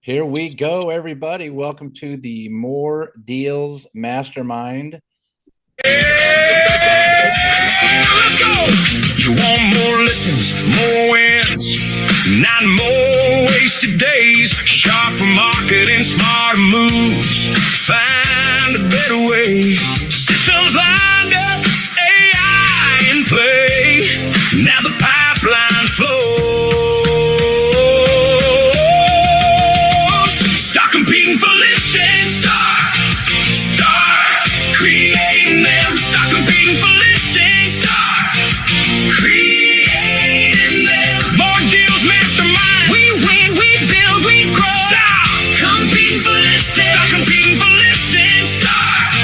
Here we go, everybody. Welcome to the More Deals Mastermind. Let's go. You want more listings, more wins, not more wasted days. Sharper marketing, smarter moves. Find a better way. Systems lined up, AI in play. Now the pipeline flows. Start competing for listings. Start creating them. Start competing for listings. Start creating them. More Deals Mastermind. We win, we build, we grow. Start competing for listings. Start competing for listings. Start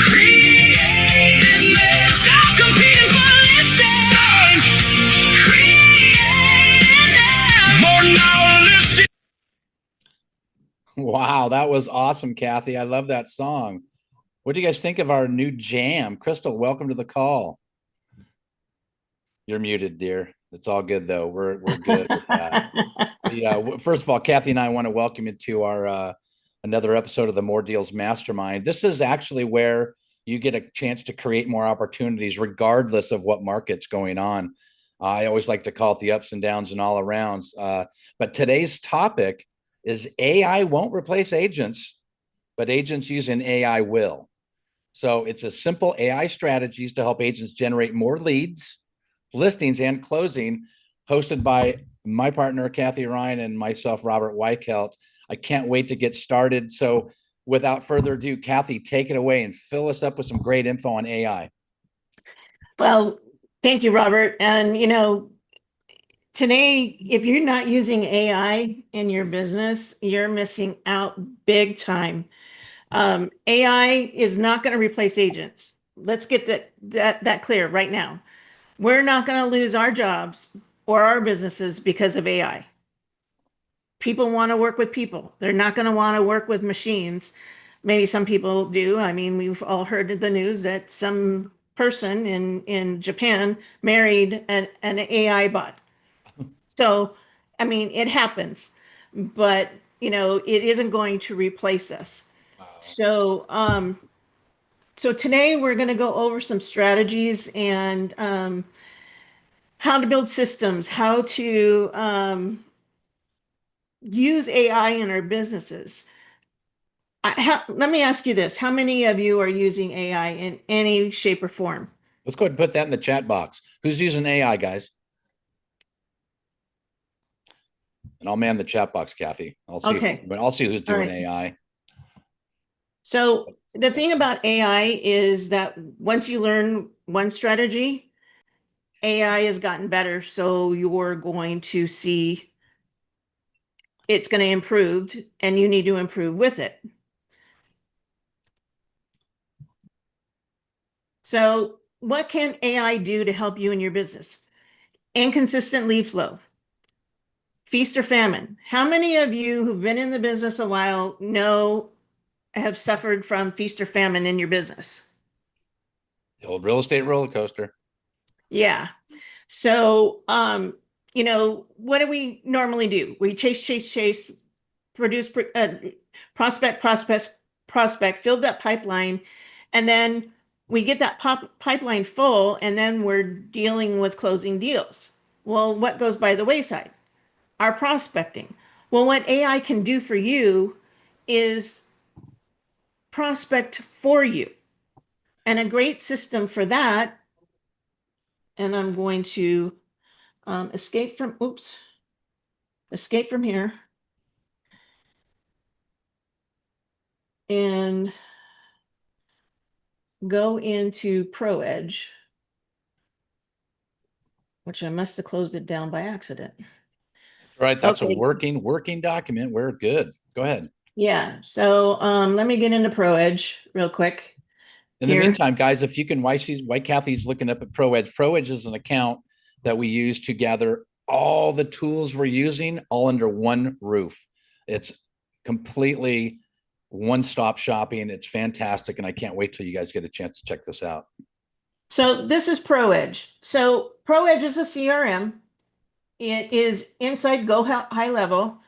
creating them. Start competing for listings. Start creating them. More now listings. Wow, that was awesome, Cathy. I love that song. What do you guys think of our new jam? Crystal, welcome to the call. You're muted, dear. It's all good, though. We're good with that. First of all, Cathy and I want to welcome you to our another episode of the More Deals Mastermind. This is actually where you get a chance to create more opportunities, regardless of what market's going on. I always like to call it the ups and downs and all arounds. But today's topic is AI won't replace agents, but agents using AI will. So it's a simple AI strategies to help agents generate more leads, listings, and closing, hosted by my partner, Cathy Ryan, and myself, Robert Weichelt. I can't wait to get started. So without further ado, Cathy, take it away and fill us up with some great info on AI. Well, thank you, Robert. And, today, if you're not using AI in your business, you're missing out big time. AI is not going to replace agents. Let's get that clear right now. We're not going to lose our jobs or our businesses because of AI. People want to work with people. They're not going to want to work with machines. Maybe some people do. I mean, we've all heard the news that some person in Japan married an AI bot. So, I mean, it happens, but it isn't going to replace us. Wow. So today we're going to go over some strategies and how to build systems, how to use AI in our businesses. Let me ask you this. How many of you are using AI in any shape or form? Let's go ahead and put that in the chat box. Who's using AI, guys? And I'll man the chat box, Cathy. I'll see. Okay. But I'll see who's doing right. AI. So the thing about AI is that once you learn one strategy, AI has gotten better. So you're going to see it's going to improve and you need to improve with it. So what can AI do to help you in your business? Inconsistent lead flow. Feast or famine. How many of you who've been in the business a while have suffered from feast or famine in your business? The old real estate roller coaster. Yeah. So, what do we normally do? We chase, produce, prospect, fill that pipeline, and then we get that pipeline full, and then we're dealing with closing deals. Well, what goes by the wayside? Our prospecting. Well, what AI can do for you is prospect for you. And a great system for that, and I'm going to escape from here and go into ProEdge, which I must have closed it down by accident. Right. That's okay. A working document. We're good. Go ahead. Yeah. So let me get into ProEdge real quick. In the meantime, guys, if you can, why Cathy's looking up at ProEdge. ProEdge is an account that we use to gather all the tools we're using all under one roof. It's completely one-stop shopping. It's fantastic. And I can't wait till you guys get a chance to check this out. So this is ProEdge. So ProEdge is a CRM. It is inside Go High Level.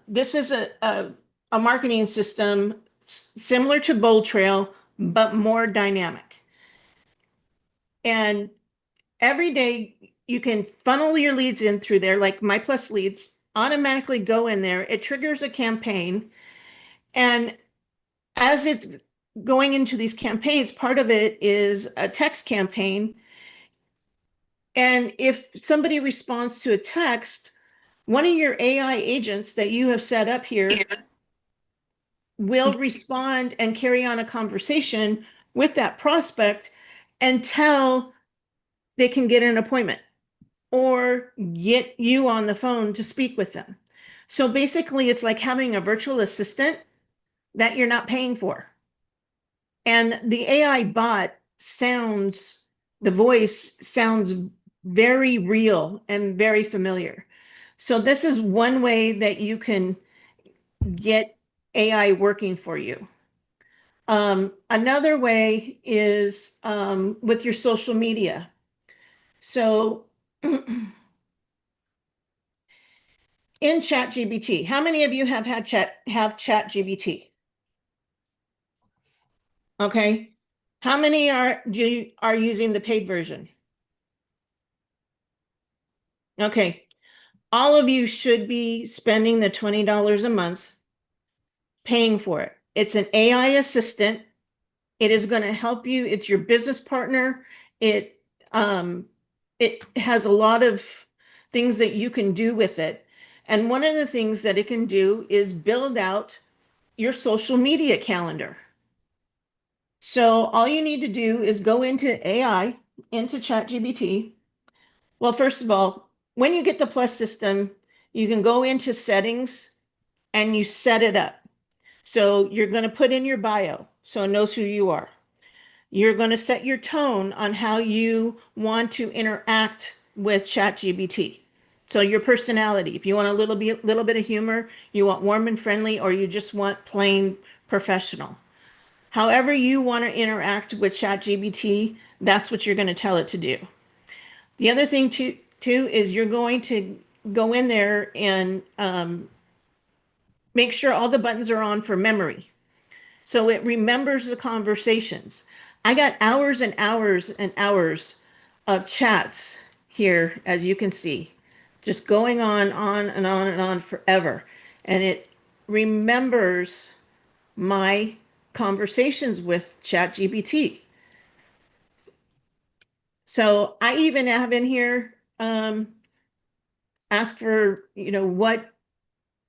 This is a marketing system similar to Bold Trail, but more dynamic. And every day you can funnel your leads in through there, like My Plus leads automatically go in there. It triggers a campaign. And as it's going into these campaigns, part of it is a text campaign. And if somebody responds to a text, one of your AI agents that you have set up here will respond and carry on a conversation with that prospect until they can get an appointment or get you on the phone to speak with them. So basically, it's like having a virtual assistant that you're not paying for. And the AI bot the voice sounds very real and very familiar. So this is one way that you can get AI working for you. Another way is with your social media. So in ChatGPT, how many of you have ChatGPT? Okay. How many are using the paid version? Okay. All of you should be spending the $20 a month paying for it. It's an AI assistant. It is going to help you. It's your business partner. It it has a lot of things that you can do with it. And one of the things that it can do is build out your social media calendar. So all you need to do is go into AI, into ChatGPT. Well, first of all, when you get the Plus system, you can go into settings and you set it up. So you're going to put in your bio so it knows who you are. You're going to set your tone on how you want to interact with ChatGPT. So your personality, if you want a little bit of humor, you want warm and friendly, or you just want plain professional. However you want to interact with ChatGPT, that's what you're going to tell it to do. The other thing too is you're going to go in there and make sure all the buttons are on for memory. So it remembers the conversations. I got hours and hours and hours of chats here, as you can see, just going on and on and on forever. And it remembers my conversations with ChatGPT. So I even have in here ask for, what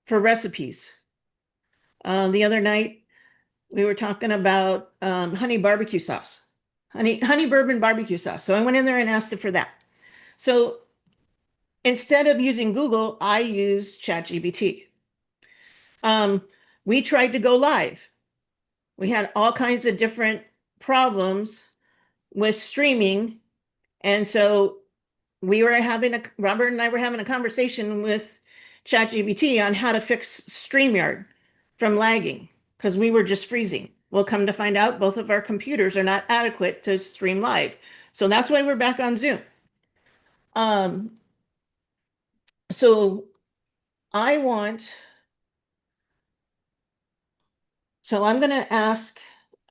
for recipes. The other night we were talking about honey barbecue sauce, honey bourbon barbecue sauce. So I went in there and asked it for that. So instead of using Google, I use ChatGPT. We tried to go live. We had all kinds of different problems with streaming. And so Robert and I were having a conversation with ChatGPT on how to fix StreamYard from lagging because we were just freezing. Well, come to find out, both of our computers are not adequate to stream live. So that's why we're back on Zoom. So I want, so I'm going to ask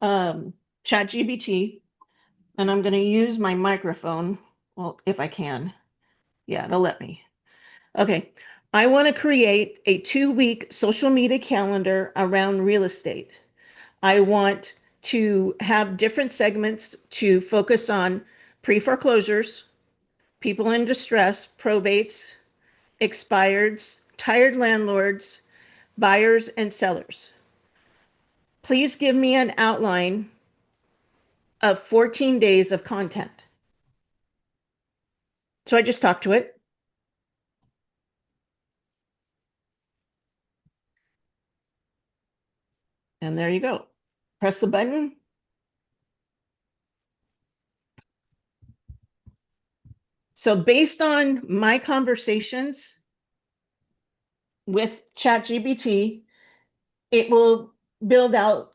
ChatGPT, and I'm going to use my microphone. Well, if I can. Yeah, it'll let me. Okay. I want to create a 2-week social media calendar around real estate. I want to have different segments to focus on pre-foreclosures, people in distress, probates, expireds, tired landlords, buyers, and sellers. Please give me an outline of 14 days of content. So I just talked to it. And there you go. Press the button. So based on my conversations with ChatGPT, it will build out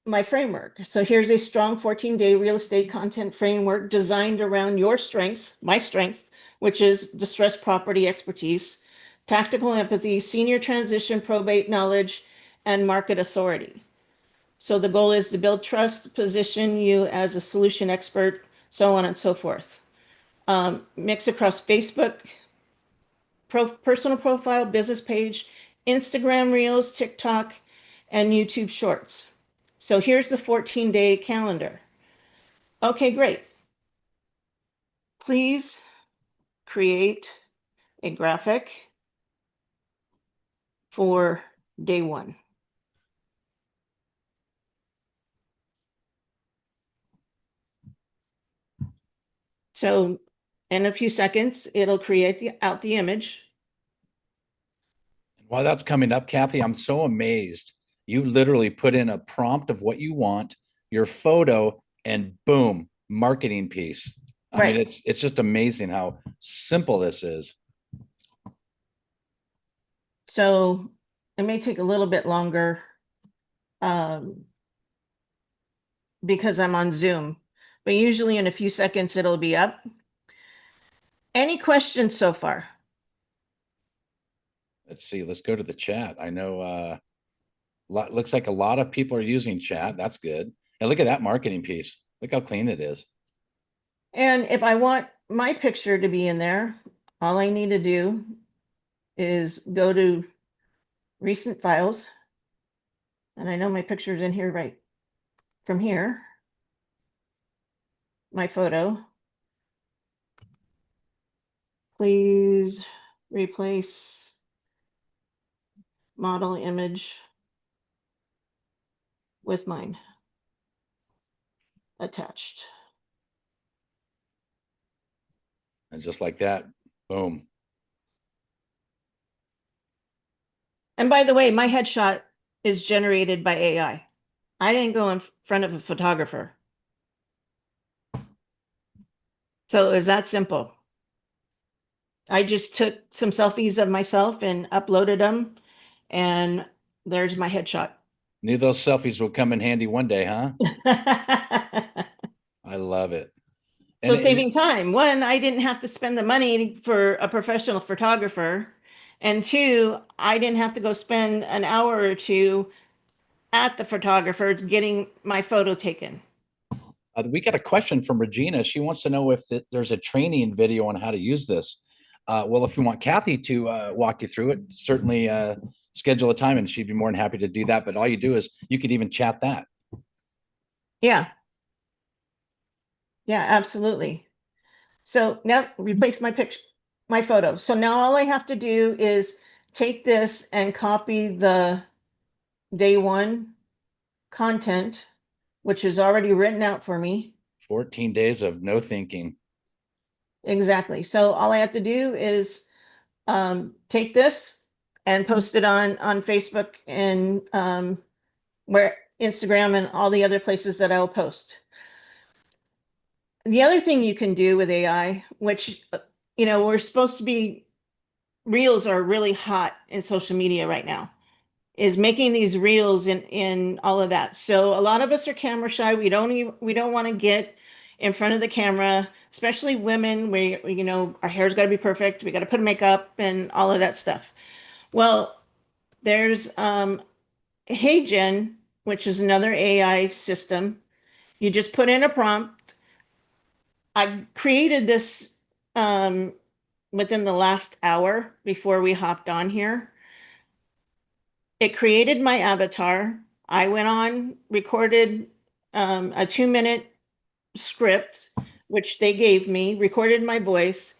my framework. So here's a strong 14-day real estate content framework designed around your strengths, my strength, which is distressed property expertise, tactical empathy, senior transition, probate knowledge, and market authority. So the goal is to build trust, position you as a solution expert, so on and so forth. Mix across Facebook, personal profile, business page, Instagram Reels, TikTok, and YouTube Shorts. So here's the 14-day calendar. Okay, great. Please create a graphic for day 1. So in a few seconds, it'll create the image. While that's coming up, Cathy, I'm so amazed. You literally put in a prompt of what you want, your photo, and boom, marketing piece. I mean, Right. it's just amazing how simple this is. So it may take a little bit longer because I'm on Zoom, but usually in a few seconds it'll be up. Any questions so far? Let's see. Let's go to the chat. I know looks like a lot of people are using chat. That's good. And look at that marketing piece. Look how clean it is. And if I want my picture to be in there, all I need to do is go to recent files. And I know my picture's in here right from here. My photo. Please replace model image with mine attached. And just like that, boom. And by the way, my headshot is generated by AI. I didn't go in front of a photographer. So it was that simple. I just took some selfies of myself and uploaded them, and there's my headshot. Knew those selfies will come in handy one day, huh? So I love it. And saving time. One, I didn't have to spend the money for a professional photographer. And two, I didn't have to go spend an hour or two at the photographer's getting my photo taken. we got a question from Regina. She wants to know if there's a training video on how to use this. Well, if you want Cathy to walk you through it, certainly schedule a time and she'd be more than happy to do that. But all you do is you could even chat that. Yeah. Yeah, absolutely. So now replace my picture, my photo. So now all I have to do is take this and copy the day 1 content, which is already written out for me. 14 days of no thinking. Exactly. So all I have to do is take this and post it on Facebook and where Instagram and all the other places that I'll post. The other thing you can do with AI, which we're supposed to be, reels are really hot in social media right now, is making these reels in all of that. So a lot of us are camera shy. We don't want to get in front of the camera, especially women. Our hair's got to be perfect. We got to put makeup and all of that stuff. Well, there's HeyGen, which is another AI system. You just put in a prompt. I created this within the last hour before we hopped on here. It created my avatar. I went on, recorded a 2-minute script, which they gave me, recorded my voice,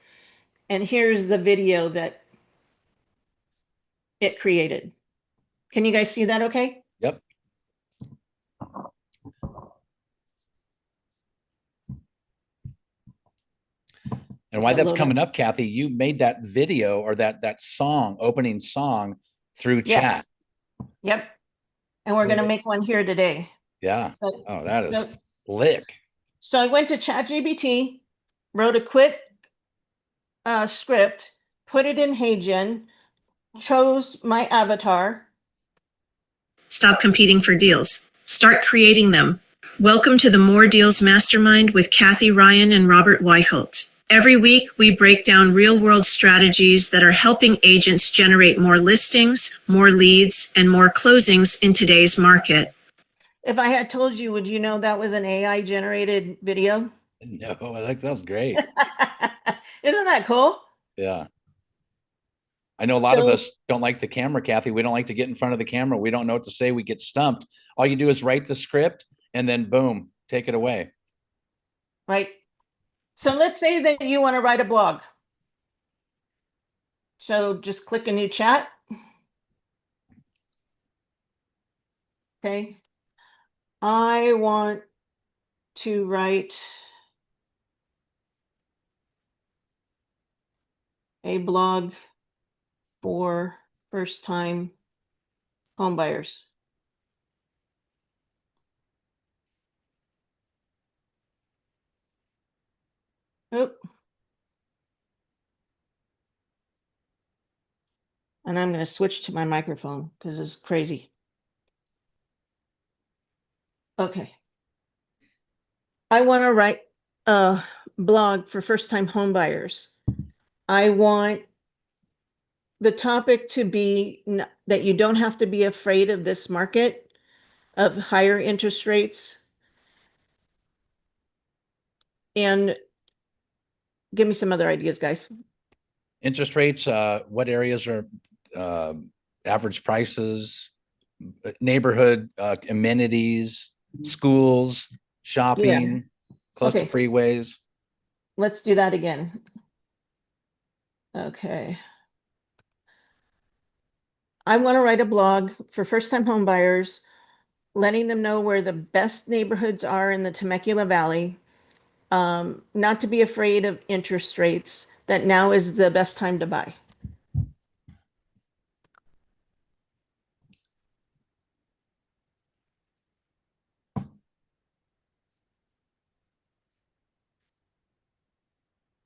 and here's the video that it created. Can you guys see that okay? Yep. And why that's coming up, Cathy, you made that video or that song, opening song through chat. Yep. And we're going to make one here today. Yeah. Oh, that is slick. So I went to ChatGPT, wrote a quick script, put it in HeyGen, chose my avatar. Stop competing for deals. Start creating them. Welcome to the More Deals Mastermind with Cathy, Ryan, and Robert Weichelt. Every week, we break down real-world strategies that are helping agents generate more listings, more leads, and more closings in today's market. If I had told you, would you know that was an AI generated video? No, I think that's great. Isn't that cool? Yeah. I know a lot of us don't like the camera, Cathy. We don't like to get in front of the camera. We don't know what to say. We get stumped. All you do is write the script and then boom, take it away. Right. So let's say that you want to write a blog. So just click a new chat. Okay. I want to write a blog for first time homebuyers. Oop. And I'm going to switch to my microphone because it's crazy. Okay. I want to write a blog for first time homebuyers. I want the topic to be that you don't have to be afraid of this market of higher interest rates. And give me some other ideas, guys. Interest rates, what areas are average prices, neighborhood amenities, schools, shopping, close to Okay. freeways. Let's do that again. Okay. I want to write a blog for first-time homebuyers, letting them know where the best neighborhoods are in the Temecula Valley, not to be afraid of interest rates, that now is the best time to buy.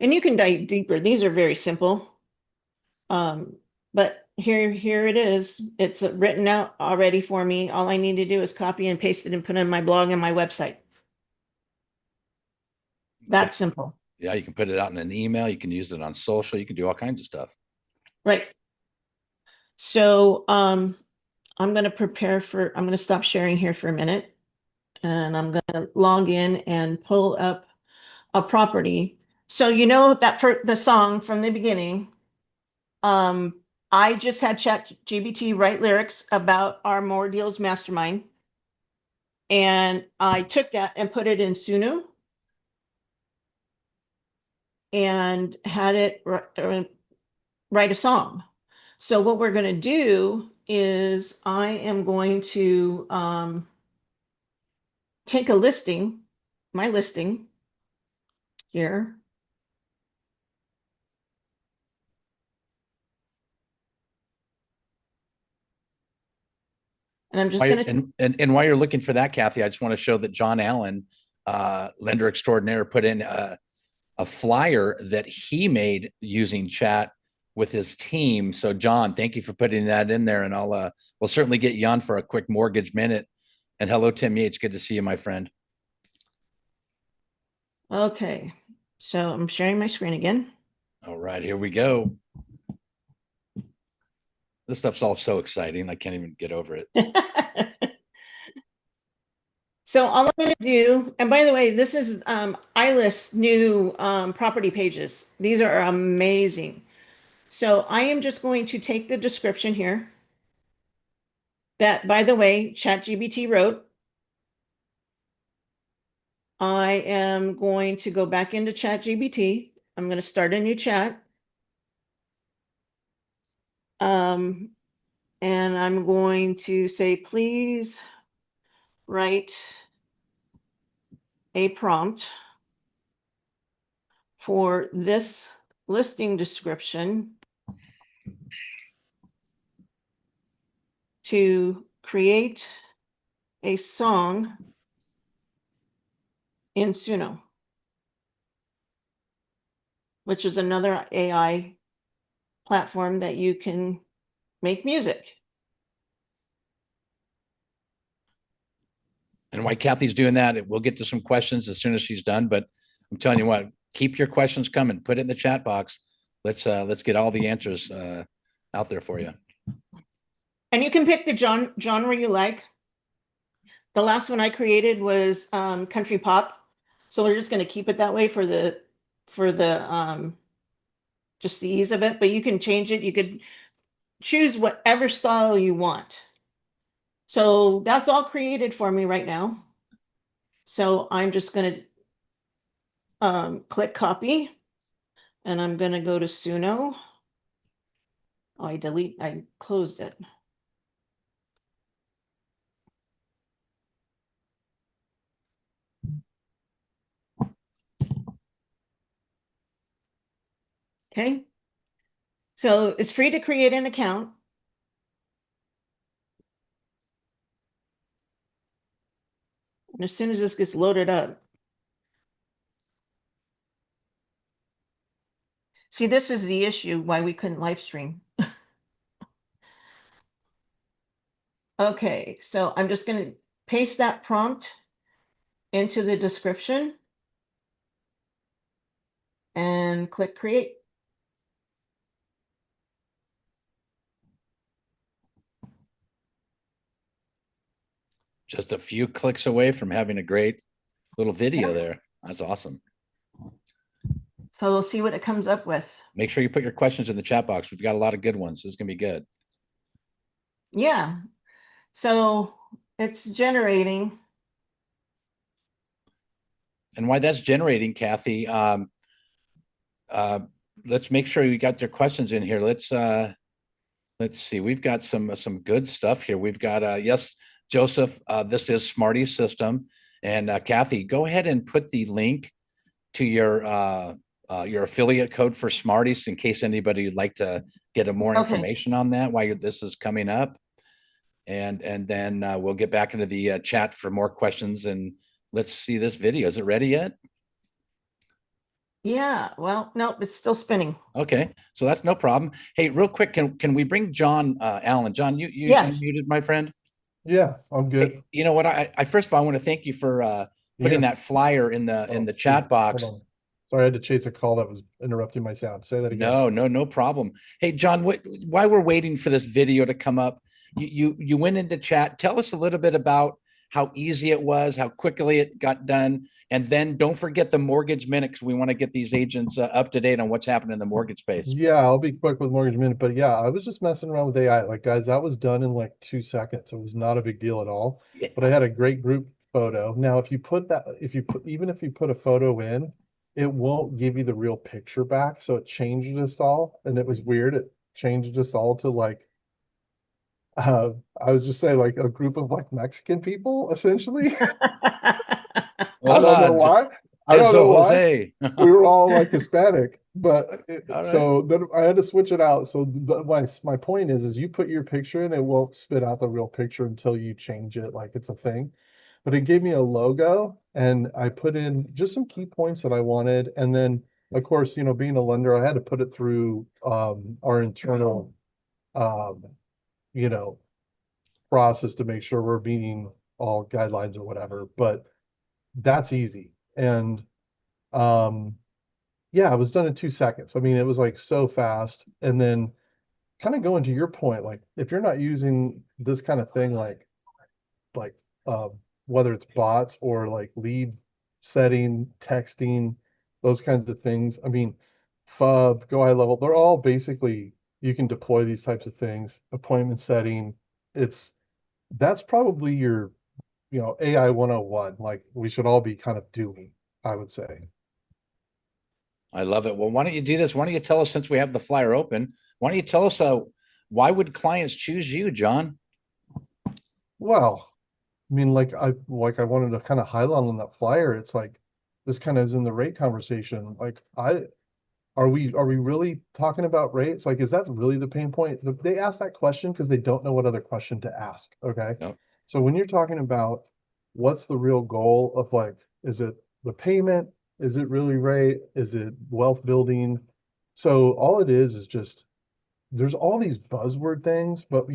And you can dive deeper. These are very simple. But here it is. It's written out already for me. All I need to do is copy and paste it and put it in my blog and my website. That's simple. Yeah, you can put it out in an email. You can use it on social. You can do all kinds of stuff. Right. So I'm going to prepare for, I'm going to stop sharing here for a minute. And I'm going to log in and pull up a property. So you know that for the song from the beginning, I just had ChatGPT write lyrics about our More Deals Mastermind. And I took that and put it in Suno and had it write a song. So what we're going to do is I am going to take a listing, my listing here. And I'm just going to. And while you're looking for that, Cathy, I just want to show that John Allen, lender extraordinaire, put in a flyer that he made using chat with his team. So John, thank you for putting that in there. And we'll certainly get you on for a quick mortgage minute. And hello, Tim Yates. Good to see you, my friend. Okay. So I'm sharing my screen again. All right, here we go. This stuff's all so exciting. I can't even get over it. So all I'm going to do, and by the way, this is iList's new property pages. These are amazing. So I am just going to take the description here that, by the way, ChatGPT wrote. I am going to go back into ChatGPT. I'm going to start a new chat. And I'm going to say, please write a prompt for this listing description to create a song in Suno, which is another AI platform that you can make music. And while Cathy's doing that, we'll get to some questions as soon as she's done. But I'm telling you what, keep your questions coming. Put it in the chat box. Let's get all the answers out there for you. And you can pick the genre you like. The last one I created was country pop. So we're just going to keep it that way for the just the ease of it, but you can change it. You could choose whatever style you want. So that's all created for me right now. So I'm just going to click copy, and I'm going to go to Suno. Oh, I closed it. Okay. So it's free to create an account. And as soon as this gets loaded up, see, this is the issue why we couldn't live stream. Okay, so I'm just going to paste that prompt into the description and click create. Just a few clicks away from having a great little video there. That's awesome. So we'll see what it comes up with. Make sure you put your questions in the chat box. We've got a lot of good ones. This is going to be good. Yeah. So it's generating. And while that's generating, Cathy, let's make sure you got your questions in here. Let's see. We've got some good stuff here. We've got yes, Joseph. This is Smarty's system, and Cathy, go ahead and put the link to your affiliate code for Smarties in case anybody would like to get more information on that while this is coming up. And then we'll get back into the chat for more questions, and let's see this video. Is it ready yet? Yeah, well, no, it's still spinning. Okay, so that's no problem. Hey, real quick, can we bring John Allen? John, you Yes. unmuted, my friend? Yeah, I'm good. Hey, you know what? I first of all, I want to thank you for putting that flyer in the chat box. Hold on. Sorry, I had to chase a call that was interrupting my sound. Say that again. No problem. Hey, John, while we're waiting for this video to come up, you went into chat. Tell us a little bit about how easy it was, how quickly it got done, and then don't forget the mortgage minute, because we want to get these agents up to date on what's happening in the mortgage space. Yeah, I'll be quick with mortgage minute, but yeah, I was just messing around with AI. Like, guys, that was done in like 2 seconds. It was not a big deal at all. Yeah. But I had a great group photo. Now, if you put a photo in, it won't give you the real picture back. So it changed us all, and it was weird. It changed us all to like I was just saying like a group of like Mexican people, essentially. I don't know why. I don't know why. We were all like Hispanic, but so then I had to switch it out. So my point is you put your picture in, it won't spit out the real picture until you change it like it's a thing. But it gave me a logo, and I put in just some key points that I wanted, and then of course, you know, being a lender, I had to put it through our internal you know, process to make sure we're meeting all guidelines or whatever. But that's easy. And yeah, it was done in 2 seconds. I mean, it was like so fast. And then kind of going to your point, like if you're not using this kind of thing, like whether it's bots or like lead setting, texting, those kinds of things. I mean, FUB, Go High Level, they're all basically, you can deploy these types of things, appointment setting. That's probably your, you know, AI 101, like we should all be kind of doing, I would say. I love it. Well, why don't you do this? Why don't you tell us, since we have the flyer open, why don't you tell us why would clients choose you, John? Well, I mean, like I wanted to kind of highlight on that flyer. It's like this kind of is in the rate conversation. Like are we really talking about rates? Like, is that really the pain point? They ask that question because they don't know what other question to ask. Okay. Yep. So when you're talking about what's the real goal of, like, is it the payment? Is it really rate? Is it wealth building? So all it is just, there's all these buzzword things, but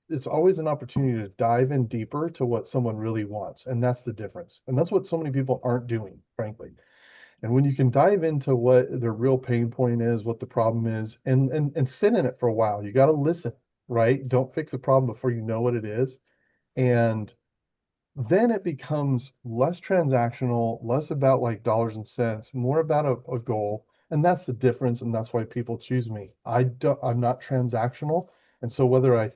it's always an opportunity to dive in deeper to what someone really wants. And that's the difference. And that's what so many people aren't doing, frankly. And when you can dive into what the real pain point is, what the problem is, and sit in it for a while, you got to listen, right? Don't fix a problem before you know what it is. And then it becomes less transactional, less about like dollars and cents, more about a goal. And that's the difference. And that's why people choose me. I'm not transactional. And so I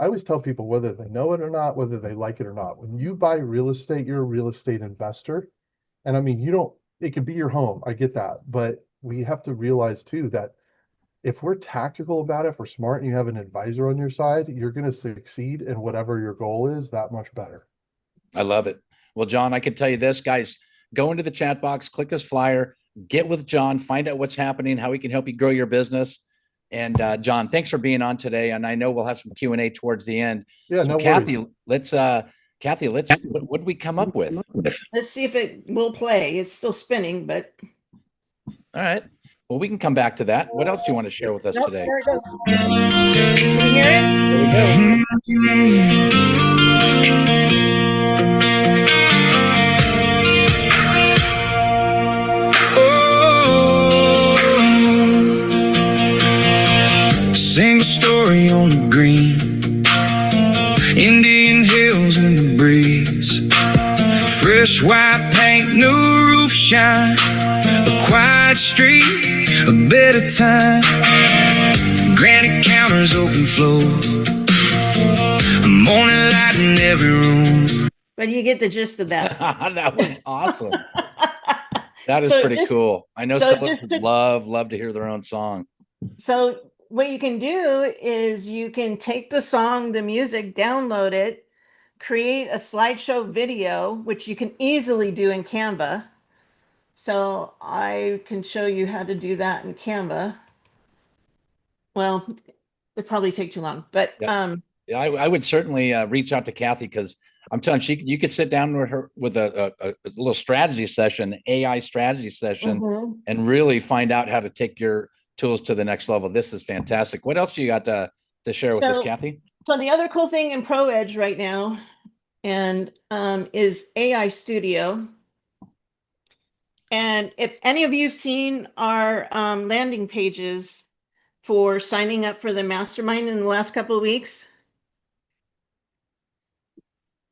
always tell people whether they know it or not, whether they like it or not, when you buy real estate, you're a real estate investor. And I mean, it could be your home. I get that. But we have to realize too that if we're tactical about it, if we're smart and you have an advisor on your side, you're going to succeed in whatever your goal is that much better. I love it. Well, John, I can tell you this, guys, go into the chat box, click this flyer, get with John, find out what's happening, how he can help you grow your business. And John, thanks for being on today. And I know we'll have some Q&A towards the end. Yeah, So no Cathy, worries. what did we come up with? Let's see if it will play. It's still spinning, but All right. Well, we can come back to that. What else do you want to share with us nope, today? there it goes. Can you hear it? There we go. Single story on the green, Indian hills in the breeze, fresh white paint, new roof shine, a quiet street, a better time, granite counters, open floor, a morning light in every room. But you get the gist of that. That was awesome. That is So pretty just- cool. I know so some just would to- love to hear their own song. So what you can do is you can take the song, the music, download it, create a slideshow video, which you can easily do in Canva. So I can show you how to do that in Canva. Well, it'd probably take too long, but Yeah, I would certainly reach out to Cathy because I'm telling you could sit down with her with a little strategy session, AI strategy session, mhm. and really find out how to take your tools to the next level. This is fantastic. What else do you got to share with us, Cathy? So the other cool thing in Pro Edge right now and is AI Studio. And if any of you have seen our landing pages for signing up for the mastermind in the last couple of weeks,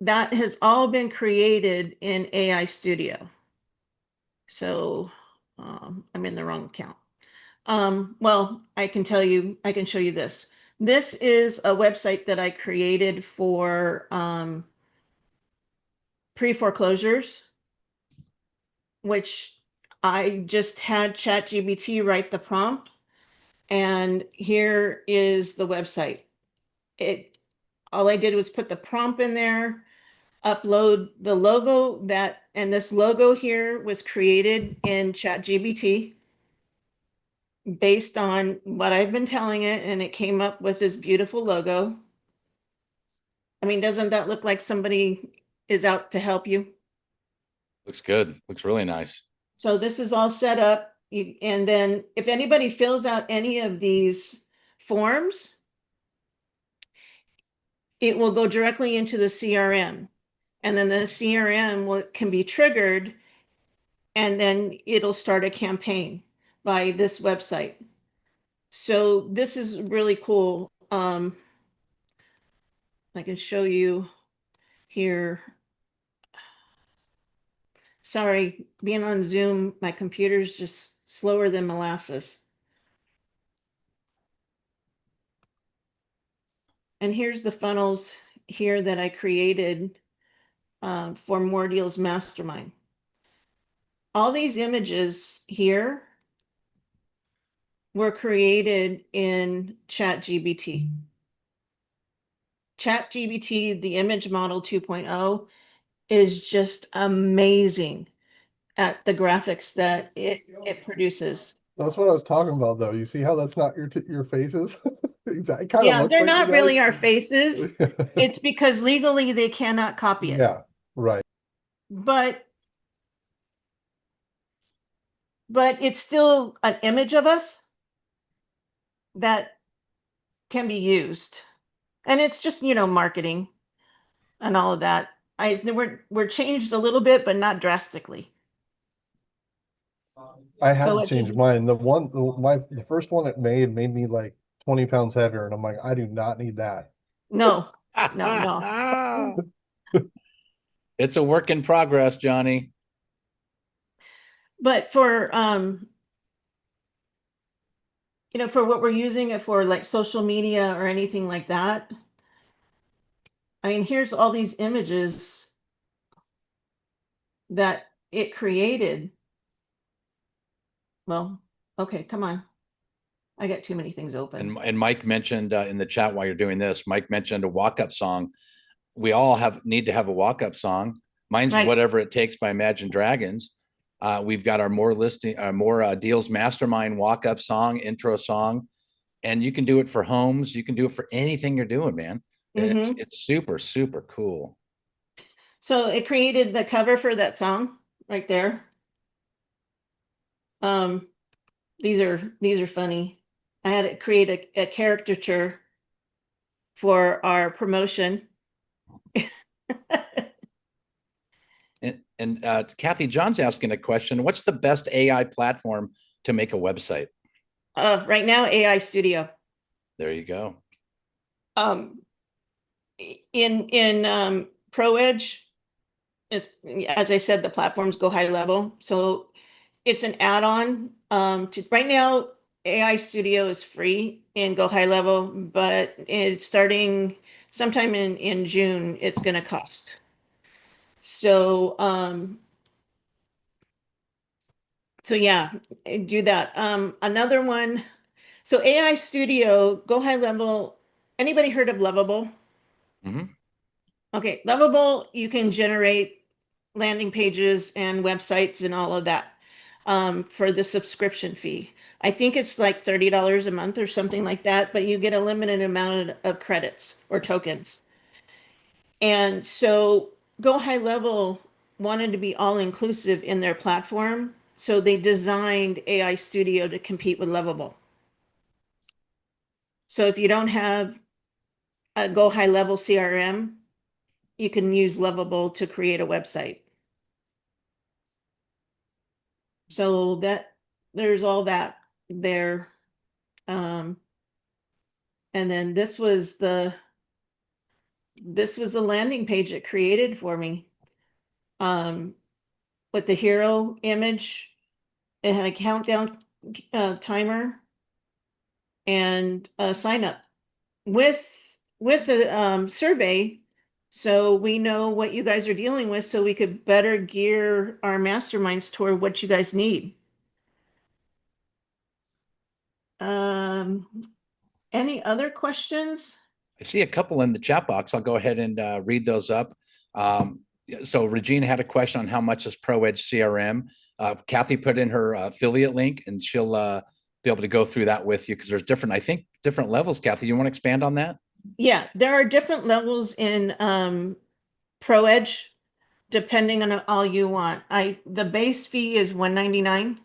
that has all been created in AI Studio. So I'm in the wrong account. Well, I can show you this. This is a website that I created for pre-foreclosures, which I just had ChatGPT write the prompt. And here is the website. All I did was put the prompt in there, upload the logo and this logo here was created in ChatGPT based on what I've been telling it, and it came up with this beautiful logo. I mean, doesn't that look like somebody is out to help you? Looks good. Looks really nice. So this is all set up. And then if anybody fills out any of these forms, it will go directly into the CRM. And then the CRM can be triggered, and then it'll start a campaign by this website. So this is really cool. I can show you here. Sorry, being on Zoom, my computer's just slower than molasses. And here's the funnels here that I created for More Deals Mastermind. All these images here were created in ChatGPT. ChatGPT, the image model 2.0, is just amazing at the graphics that it produces. That's what I was talking about, though. You see how that's not your faces? Exactly. Kind of Yeah, looks they're like not you really guys. our faces. It's because legally they cannot copy it. Yeah, right. But it's still an image of us that can be used. And it's just, marketing and all of that. We're changed a little bit, but not drastically. I had So to it change just, mine. The first one it made me like 20 pounds heavier, and I'm like, I do not need that. no, no, no. It's a work in progress, Johnny. But for for what we're using it for, like social media or anything like that, I mean, here's all these images that it created. Well, okay, come on. I got too many things open. And Mike mentioned in the chat while you're doing this, Mike mentioned a walk-up song. We all need to have a walk-up song. Mine's Right. Whatever It Takes by Imagine Dragons. We've got our more deals mastermind walk-up song, intro song, and you can do it for homes. You can do it for anything you're doing, man. Mm-hmm. It's super, super cool. So it created the cover for that song right there. Um, these are funny. I had it create a caricature for our promotion. And Cathy, John's asking a question. What's the best AI platform to make a website? Right now, AI Studio. There you go. Um, in Pro Edge, is, as I said, the platforms go high level. So it's an add-on. Right now, AI Studio is free and go high level, but it's starting sometime in June, it's going to cost. So so yeah, do that. Another one. So AI Studio, go high level. Anybody heard of Lovable? Mm-hmm. Okay, Lovable, you can generate landing pages and websites and all of that for the subscription fee. I think it's like $30 a month or something like that, but you get a limited amount of credits or tokens. And so Go High Level wanted to be all inclusive in their platform. So they designed AI Studio to compete with Lovable. So if you don't have a Go High Level CRM, you can use Lovable to create a website. So that there's all that there. Um, and then this was the landing page it created for me. Um, with the hero image, it had a countdown timer and a sign up with a survey, so we know what you guys are dealing with, so we could better gear our masterminds toward what you guys need. Um, any other questions? I see a couple in the chat box. I'll go ahead and read those up. So Regina had a question on how much is ProEdge CRM. Cathy put in her affiliate link, and she'll be able to go through that with you because there's different, I think, different levels. Cathy, you want to expand on that? Yeah, there are different levels in ProEdge depending on all you want. The base fee is $199,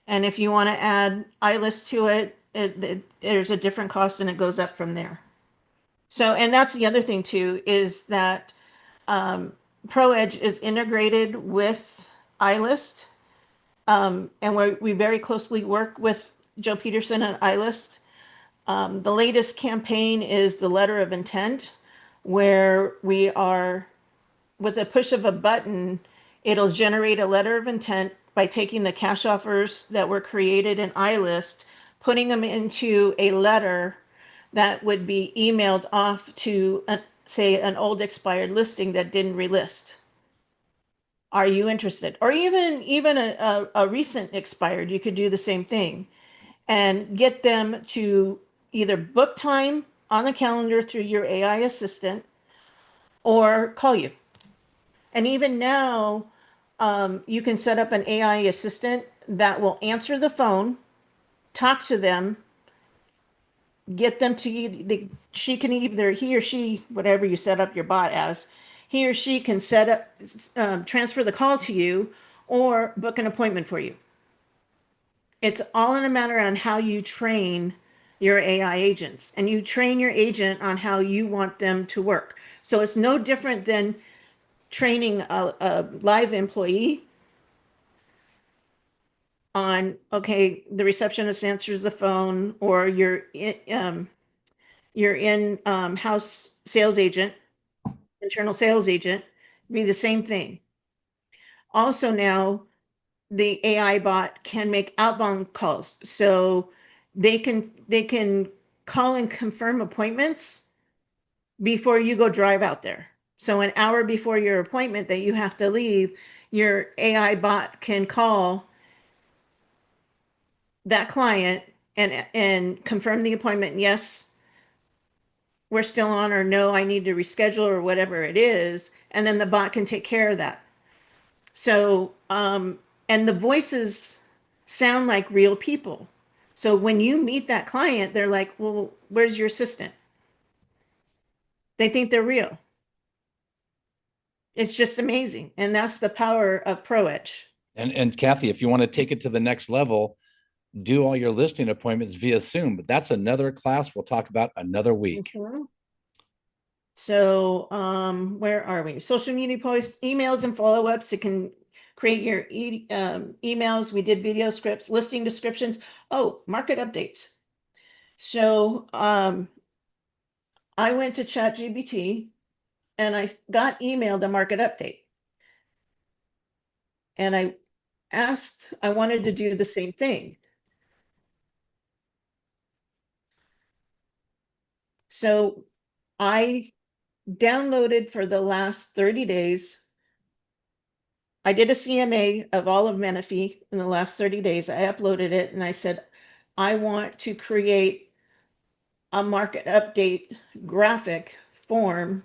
and if you want to add iList to it, there's a different cost and it goes up from there. So, and that's the other thing too, is that ProEdge is integrated with iList, and we very closely work with Joe Peterson and iList. The latest campaign is the letter of intent, where we are, with a push of a button, it'll generate a letter of intent by taking the cash offers that were created in iList, putting them into a letter that would be emailed off to, say, an old expired listing that didn't relist. Are you interested? Or even a recent expired, you could do the same thing and get them to either book time on the calendar through your AI assistant or call you. And even now, you can set up an AI assistant that will answer the phone, talk to them, get them to, she can either, he or she, whatever you set up your bot as, he or she can set up, transfer the call to you or book an appointment for you. It's all in a matter on how you train your AI agents, and you train your agent on how you want them to work. So it's no different than training a live employee. on, okay, the receptionist answers the phone, or you're in house sales agent, internal sales agent, be the same thing. Also now, the AI bot can make outbound calls, so they can call and confirm appointments before you go drive out there. So an hour before your appointment that you have to leave, your AI bot can call that client and confirm the appointment. Yes, we're still on, or no, I need to reschedule, or whatever it is. And then the bot can take care of that. So, and the voices sound like real people. So when you meet that client, they're like, well, where's your assistant? They think they're real. It's just amazing. And that's the power of ProEdge. And Cathy, if you want to take it to the next level, do all your listing appointments via Zoom, but that's another class we'll talk about another week. Mhm. So, where are we? Social media posts, emails, and follow-ups. It can create your emails. We did video scripts, listing descriptions. Oh, market updates. So, I went to ChatGPT and I got emailed a market update. And I wanted to do the same thing. So I downloaded for the last 30 days. I did a CMA of all of Menifee in the last 30 days. I uploaded it and I said, I want to create a market update graphic form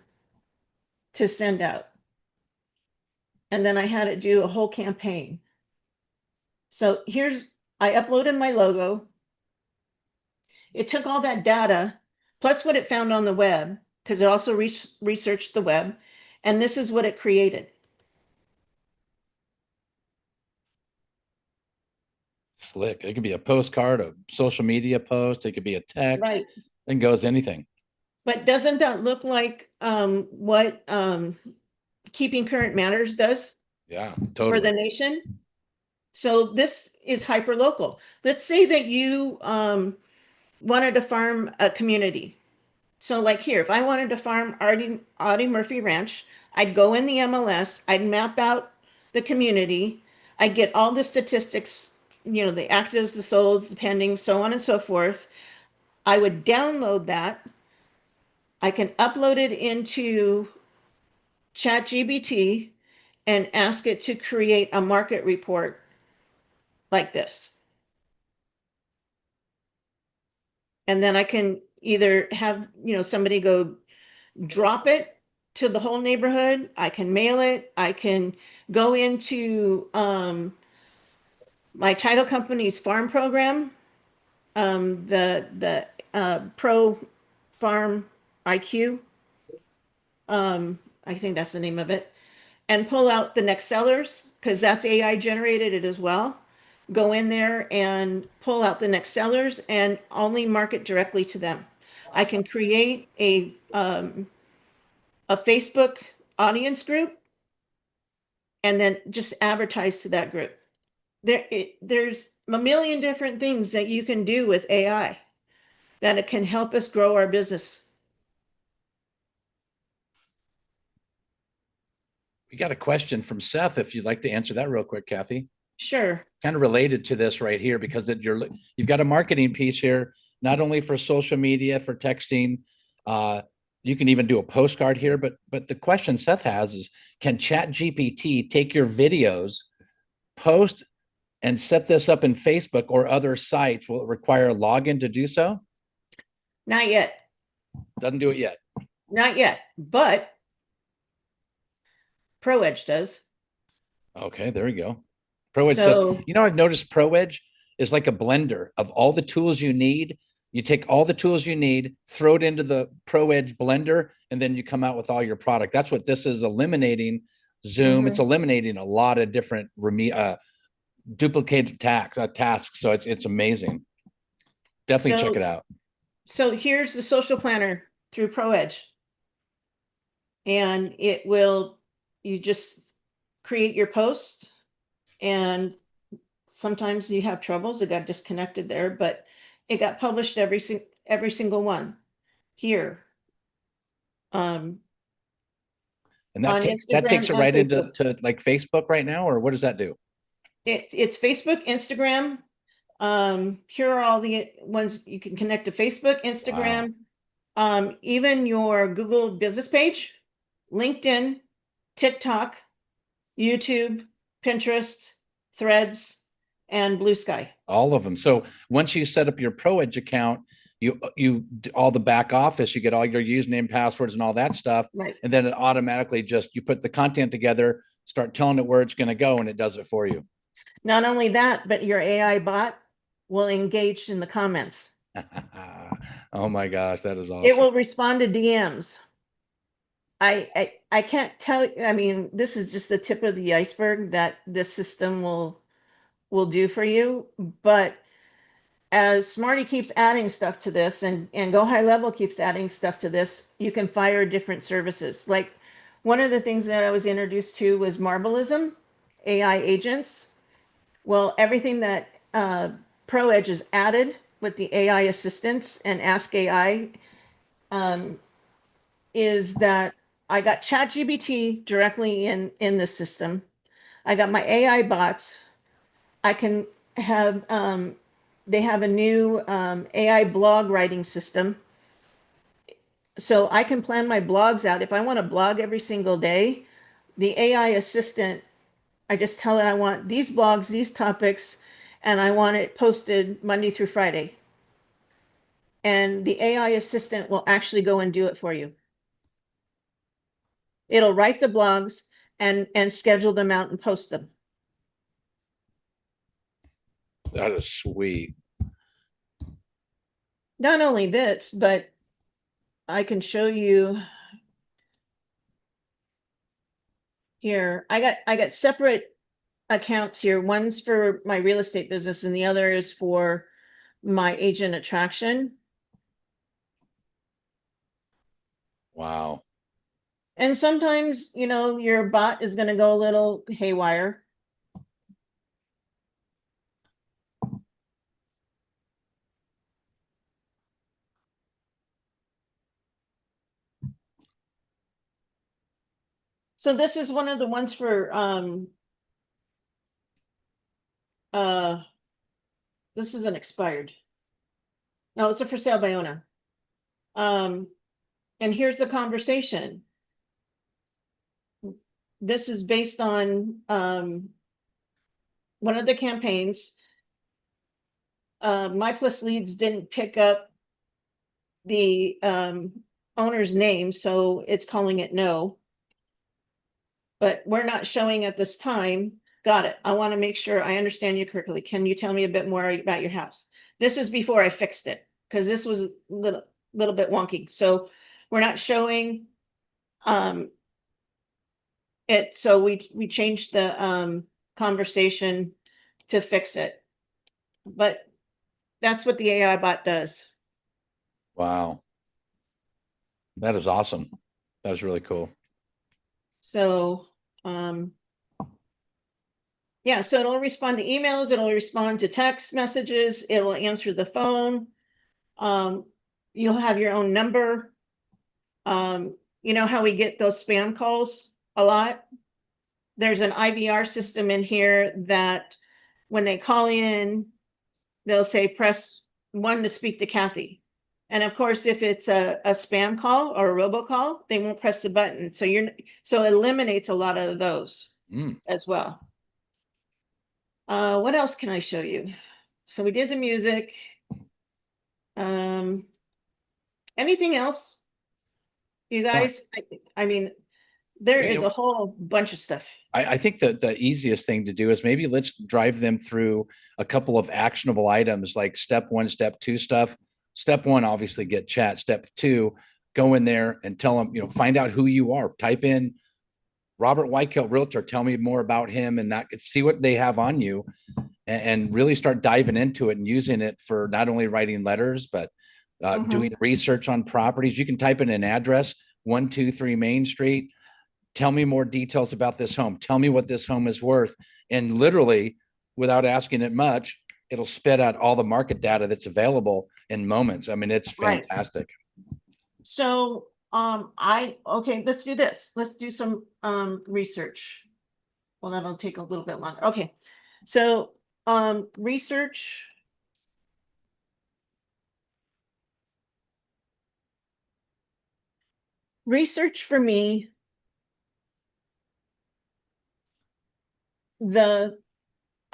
to send out. And then I had it do a whole campaign. So I uploaded my logo. It took all that data, plus what it found on the web, because it also researched the web. And this is what it created. Slick. It could be a postcard, a social media post. It could be a text. Right. And goes anything. But doesn't that look like what Keeping Current Matters does Yeah, for the totally. nation? So this is hyper local. Let's say that you wanted to farm a community. So like here, if I wanted to farm Audie Murphy Ranch, I'd go in the MLS, I'd map out the community, I'd get all the statistics, the actives, the solds, the pendings, so on and so forth. I would download that. I can upload it into ChatGPT and ask it to create a market report like this. And then I can either have, somebody go drop it to the whole neighborhood. I can mail it. I can go into my title company's farm program, the Pro Farm IQ. I think that's the name of it, and pull out the next sellers, because that's AI generated it as well. Go in there and pull out the next sellers and only market directly to them. I can create a Facebook audience group and then just advertise to that group. There's a million different things that you can do with AI that it can help us grow our business. We got a question from Seth. If you'd like to answer that real quick, Cathy. Sure. Kind of related to this right here, because you've got a marketing piece here, not only for social media, for texting. You can even do a postcard here, but the question Seth has is, can ChatGPT take your videos, post, and set this up in Facebook or other sites? Will it require a login to do so? Not yet. Doesn't do it yet. Not yet, but ProEdge does. Okay, there we go. ProEdge. So, I've noticed ProEdge is like a blender of all the tools you need. You take all the tools you need, throw it into the ProEdge blender, and then you come out with all your product. That's what this is eliminating. Zoom. It's eliminating a lot of different duplicated tasks. So it's amazing. Definitely check it out. So here's the social planner through ProEdge. And you just create your post and sometimes you have troubles, it got disconnected there, but it got published every single one here. And On that takes Instagram it and right into Facebook. like Facebook right now, or what does that do? It's Facebook, Instagram. Here are all the ones you can connect to: Facebook, Wow. Instagram, even your Google business page, LinkedIn, TikTok, YouTube, Pinterest, Threads, and Blue Sky. All of them. So once you set up your ProEdge account, you all the back office, you get all your username, passwords, and all that stuff, Right. and then it automatically just you put the content together, start telling it where it's going to go, and it does it for you. Not only that, but your AI bot will engage in the comments. Oh my gosh, that is awesome. It will respond to DMs. I can't tell you. I mean, this is just the tip of the iceberg that this system will do for you. But as Smarty keeps adding stuff to this, and Go High Level keeps adding stuff to this, you can fire different services. Like one of the things that I was introduced to was Marbleism, AI agents. Well, everything that ProEdge has added with the AI assistants and Ask AI is that I got ChatGPT directly in this system. I got my AI bots. I can have they have a new AI blog writing system. So I can plan my blogs out. If I want to blog every single day, the AI assistant, I just tell it I want these blogs, these topics, and I want it posted Monday through Friday. And the AI assistant will actually go and do it for you. It'll write the blogs and schedule them out and post them. That is sweet. Not only this, but I can show you here. I got separate accounts here. One's for my real estate business and the other is for my agent attraction. Wow. And sometimes, you know, your bot is going to go a little haywire. So this is one of the ones for this is an expired. No, it's a for sale by owner. And here's the conversation. This is based on one of the campaigns. My Plus Leads didn't pick up the owner's name, so it's calling it no. But we're not showing at this time. Got it. I want to make sure I understand you correctly. Can you tell me a bit more about your house? This is before I fixed it because this was a little bit wonky. So we're not showing it. So we changed the conversation to fix it. But that's what the AI bot does. Wow. That is awesome. That is really cool. So yeah, so it'll respond to emails, it'll respond to text messages, it will answer the phone. You'll have your own number. You know how we get those spam calls a lot? There's an IVR system in here that when they call in, they'll say press 1 to speak to Cathy. And of course, if it's a spam call or a robocall, they won't press the button. So it eliminates a lot of those as well. What else can I show you? So we did the music. Anything else? You guys, I mean, there is a whole bunch of stuff. I think that the easiest thing to do is maybe let's drive them through a couple of actionable items like step 1, step 2 stuff. Step 1, obviously get chat. Step 2, go in there and tell them, find out who you are. Type in Robert Weichelt, Realtor. Tell me more about him and that see what they have on you and really start diving into it and using it for not only writing letters, but doing research on properties. You can type in an address, 123 Main Street. Tell me more details about this home. Tell me what this home is worth. And literally without asking it much, it'll spit out all the market data that's available in moments. I mean, it's fantastic. So, okay, let's do this. Let's do some, research. Well, that'll take a little bit longer. Okay. So, research. Research for me, a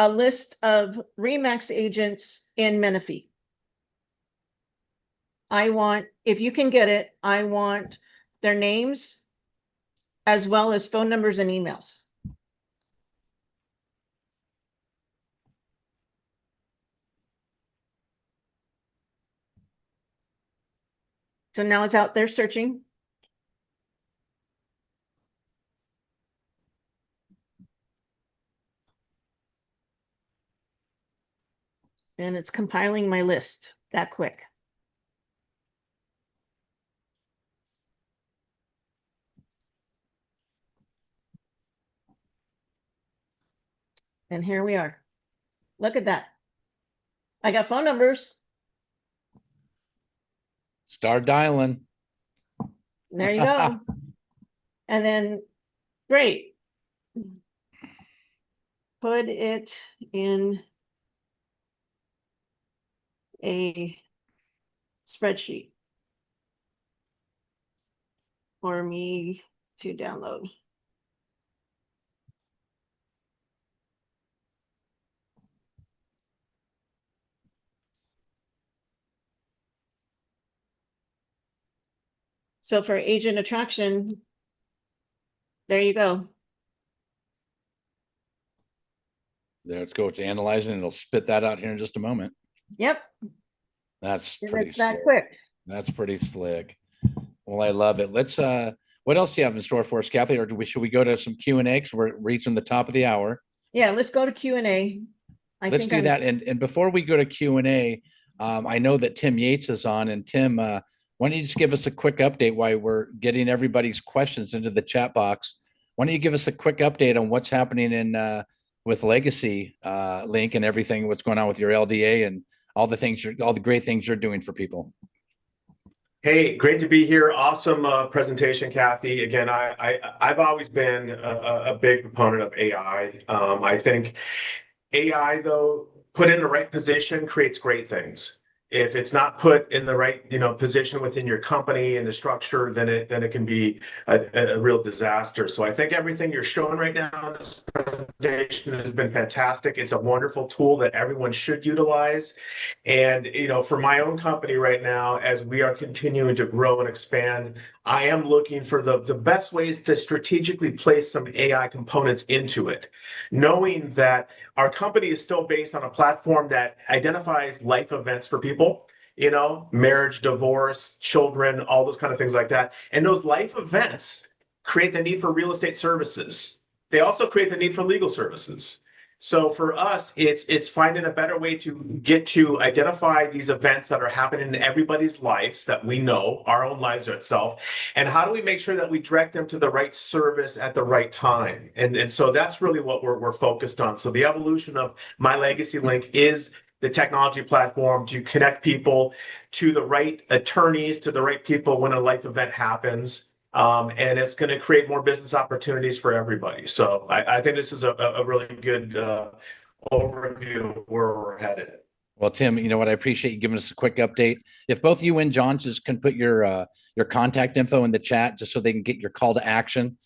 list of Remax agents in Menifee. I want, if you can get it, I want their names as well as phone numbers and emails. So now it's out there searching. And it's compiling my list that quick. And here we are. Look at that. I got phone numbers. Start dialing. There you go. And then, great. Put it in a spreadsheet for me to download. So for agent attraction, there you go. There, let's go. It's analyzing. It'll spit that out here in just a moment. Yep. That's And pretty it's that slick. quick. That's pretty slick. Well, I love it. Let's what else do you have in store for us, Cathy? Or should we go to some Q&A because we're reaching the top of the hour? Yeah, let's go to Q&A. Let's do that. And before we go to Q&A, I know that Tim Yates is on, and Tim, why don't you just give us a quick update while we're getting everybody's questions into the chat box? Why don't you give us a quick update on what's happening in with Legacy Link and everything, what's going on with your LDA and all the great things you're doing for people. Hey, great to be here. Awesome presentation, Cathy. Again, I've always been a big proponent of AI. I think AI, though, put in the right position, creates great things. If it's not put in the right, position within your company and the structure, then it can be a real disaster. So I think everything you're showing right now in this presentation has been fantastic. It's a wonderful tool that everyone should utilize. And, for my own company right now, as we are continuing to grow and expand, I am looking for the best ways to strategically place some AI components into it, knowing that our company is still based on a platform that identifies life events for people, marriage, divorce, children, all those kind of things like that. And those life events create the need for real estate services. They also create the need for legal services. So for us, it's finding a better way to get to identify these events that are happening in everybody's lives that we know, our own lives itself, and how do we make sure that we direct them to the right service at the right time? And so that's really what we're focused on. So the evolution of My Legacy Link is the technology platform to connect people to the right attorneys, to the right people when a life event happens. And it's going to create more business opportunities for everybody. So I think this is a really good overview of where we're headed. Well, Tim, you know what? I appreciate you giving us a quick update. If both you and John just can put your contact info in the chat, just so they can get your call to action.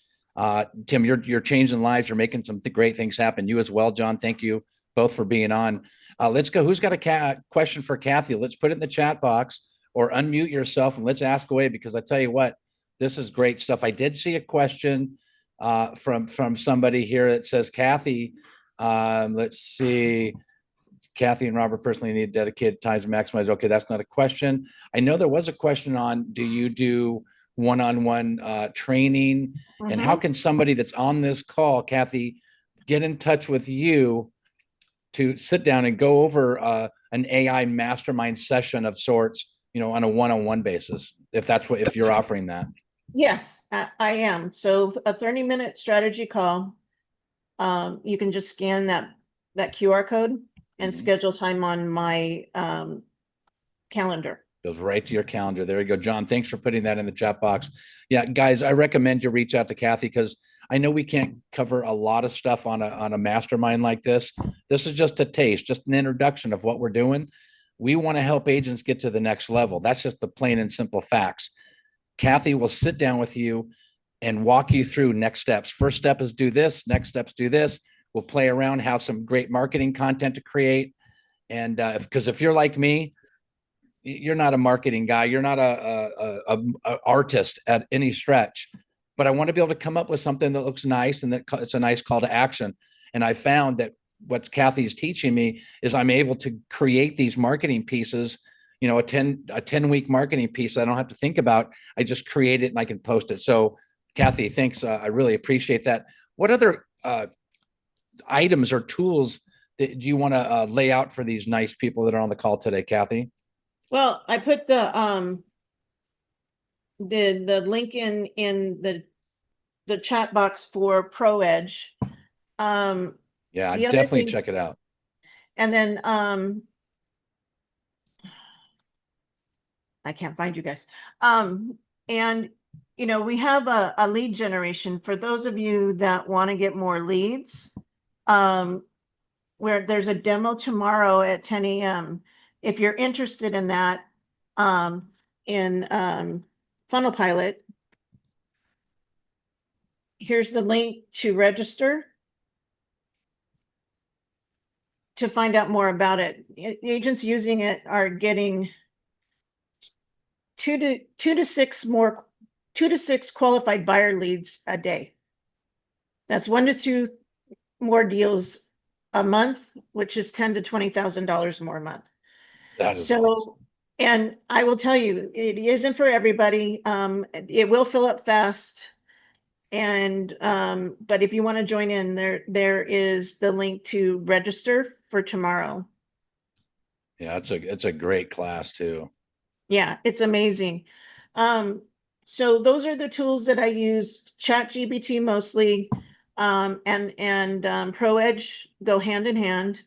Tim, you're changing lives. You're making some great things happen. You as well, John. Thank you both for being on. Let's go. Who's got a question for Cathy? Let's put it in the chat box or unmute yourself and let's ask away, because I tell you what, this is great stuff. I did see a question from somebody here that says, Cathy, let's see. Cathy and Robert personally need dedicated time to maximize. Okay, that's not a question. I know there was a question on, do you do one-on-one training? And how can somebody that's on this call, Cathy, get in touch with you to sit down and go over an AI mastermind session of sorts, on a one-on-one basis, if you're offering that? Yes, I am. So a 30-minute strategy call. You can just scan that that QR code and Mhm. schedule time on my calendar. Goes right to your calendar. There you go. John, thanks for putting that in the chat box. Yeah, guys, I recommend you reach out to Cathy because I know we can't cover a lot of stuff on a mastermind like this. This is just a taste, just an introduction of what we're doing. We want to help agents get to the next level. That's just the plain and simple facts. Cathy will sit down with you and walk you through next steps. First step is do this. Next steps do this. We'll play around, have some great marketing content to create. And because if you're like me, you're not a marketing guy, you're not a artist at any stretch, but I want to be able to come up with something that looks nice and that it's a nice call to action. And I found that what Cathy's teaching me is I'm able to create these marketing pieces, you know, a 10-week marketing piece I don't have to think about. I just create it and I can post it. So Cathy, thanks. I really appreciate that. What other items or tools that do you want to lay out for these nice people that are on the call today, Cathy? Well, I put the link in the chat box for ProEdge. Yeah, the other definitely thing- check it out. And then I can't find you guys. And you know, we have a lead generation for those of you that want to get more leads. Where there's a demo tomorrow at 10 a.m. If you're interested in that, in Funnel Pilot, here's the link to register to find out more about it. Agents using it are getting two to six qualified buyer leads a day. That's 1 to 2 more deals a month, which is $10,000 to $20,000 more a month. That is so awesome. And I will tell you, it isn't for everybody. It will fill up fast. And but if you want to join in, there is the link to register for tomorrow. Yeah, it's a great class too. Yeah, it's amazing. So those are the tools that I use. ChatGPT mostly, and ProEdge go hand in hand.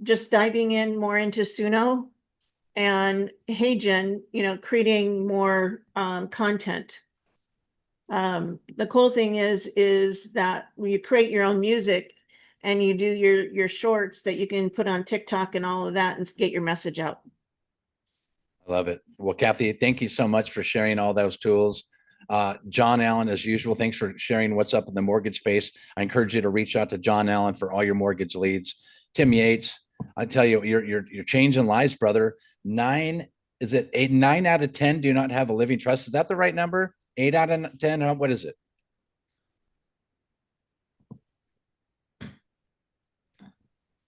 Just diving in more into Suno and HeyGen, you know, creating more content. The cool thing is that when you create your own music and you do your shorts that you can put on TikTok and all of that and get your message out. I love it. Well, Cathy, thank you so much for sharing all those tools. John Allen, as usual, thanks for sharing what's up in the mortgage space. I encourage you to reach out to John Allen for all your mortgage leads. Tim Yates, I tell you, you're changing lives, brother. 9 out of 10 do not have a living trust. Is that the right number? 8 out of 10? What is it?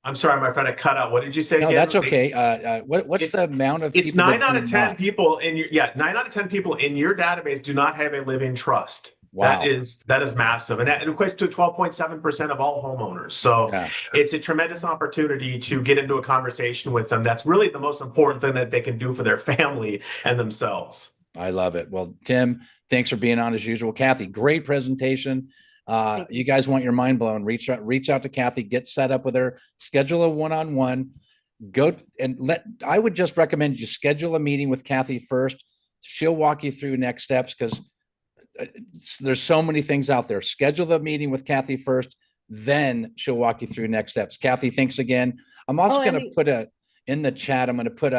I'm sorry, my friend, I cut out. What did you say No, again? that's okay. What's the amount of It's people 9 that out do of 10 not? people in your 9 out of 10 people in your database do not have a living trust. Wow. That is massive. And that equates to 12.7% of all homeowners. So Yeah. it's a tremendous opportunity to get into a conversation with them. That's really the most important thing that they can do for their family and themselves. I love it. Well, Tim, thanks for being on as usual. Cathy, great presentation. You guys want your mind blown, reach out to Cathy, get set up with her, schedule a one-on-one, go and I would just recommend you schedule a meeting with Cathy first. She'll walk you through next steps because there's so many things out there. Schedule the meeting with Cathy first, then she'll walk you through next steps. Cathy, thanks again. I'm also going to put in the chat, I'm going to put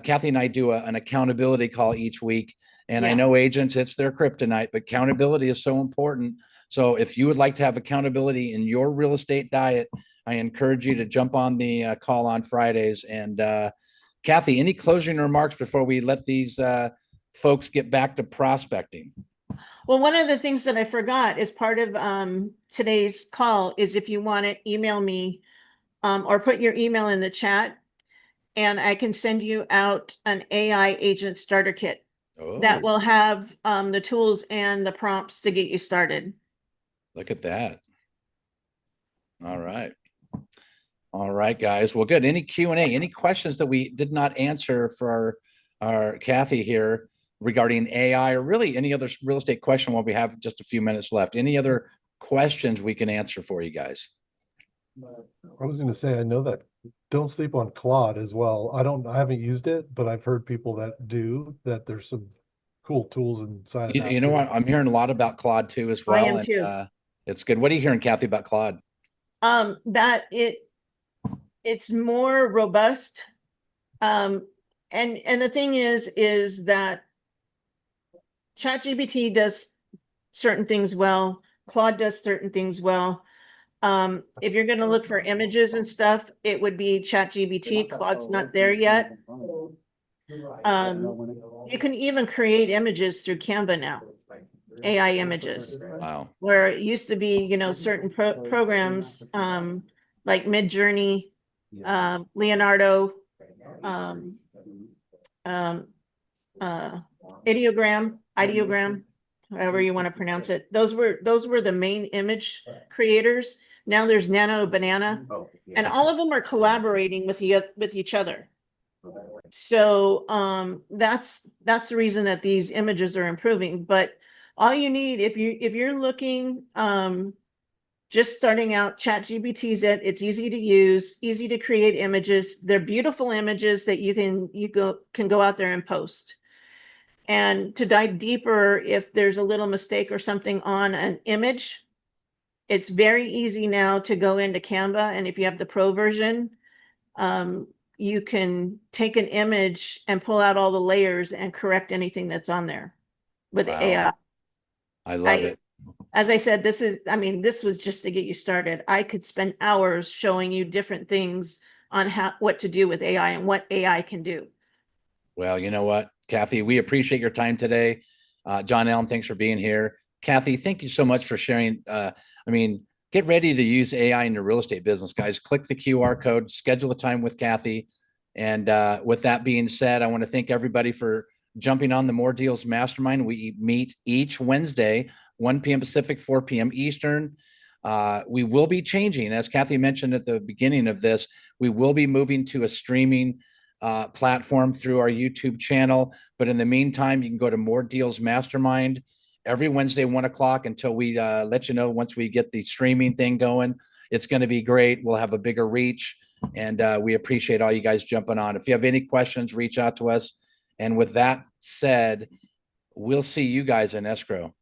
Cathy and I do an accountability call each week. And I know agents, it's their kryptonite, but accountability is so important. So if you would like to have accountability in your real estate diet, I encourage you to jump on the call on Fridays. And Cathy, any closing remarks before we let these folks get back to prospecting? Well, one of the things that I forgot as part of today's call is if you want to email me or put your email in the chat, and I can send you out an AI agent starter kit that will have the tools and the prompts to get you started. Look at that. All right. All right, guys. Well, good. Any Q&A, any questions that we did not answer for our Cathy here regarding AI or really any other real estate question while we have just a few minutes left? Any other questions we can answer for you guys? I was gonna say, I know that don't sleep on Claude as well. I haven't used it, but I've heard people that do, that there's some cool tools inside of that You know too. what? I'm hearing a lot about Claude too as I well. am And too. it's good. What are you hearing, Cathy, about Claude? That it's more robust. And the thing is that ChatGPT does certain things well. Claude does certain things well. If you're going to look for images and stuff, it would be ChatGPT. Claude's not there yet. You can even create images through Canva now, AI images, Wow. where it used to be, certain programs, like Midjourney, Leonardo, um, um, ideogram, however you want to pronounce it. Those were the main image creators. Now there's Nano Banana, and all of them are collaborating with each other. So that's the reason that these images are improving. But all you need, if you're looking, just starting out, ChatGPT's it's easy to use, easy to create images. They're beautiful images that you can go out there and post. And to dive deeper, if there's a little mistake or something on an image, it's very easy now to go into Canva. And if you have the pro version, you can take an image and pull out all the layers and correct anything that's on there with Wow. AI. I love it. As I said, this was just to get you started. I could spend hours showing you different things on what to do with AI and what AI can do. Well, you know what, Cathy, we appreciate your time today. John Allen, thanks for being here. Cathy, thank you so much for sharing. Get ready to use AI in your real estate business, guys. Click the QR code, schedule a time with Cathy. And with that being said, I want to thank everybody for jumping on the More Deals Mastermind. We meet each Wednesday, 1 p.m. Pacific, 4 p.m. Eastern. We will be changing, as Cathy mentioned at the beginning of this, we will be moving to a streaming platform through our YouTube channel. But in the meantime, you can go to More Deals Mastermind every Wednesday, 1 o'clock, until we let you know once we get the streaming thing going. It's going to be great. We'll have a bigger reach, and we appreciate all you guys jumping on. If you have any questions, reach out to us. And with that said, we'll see you guys in escrow.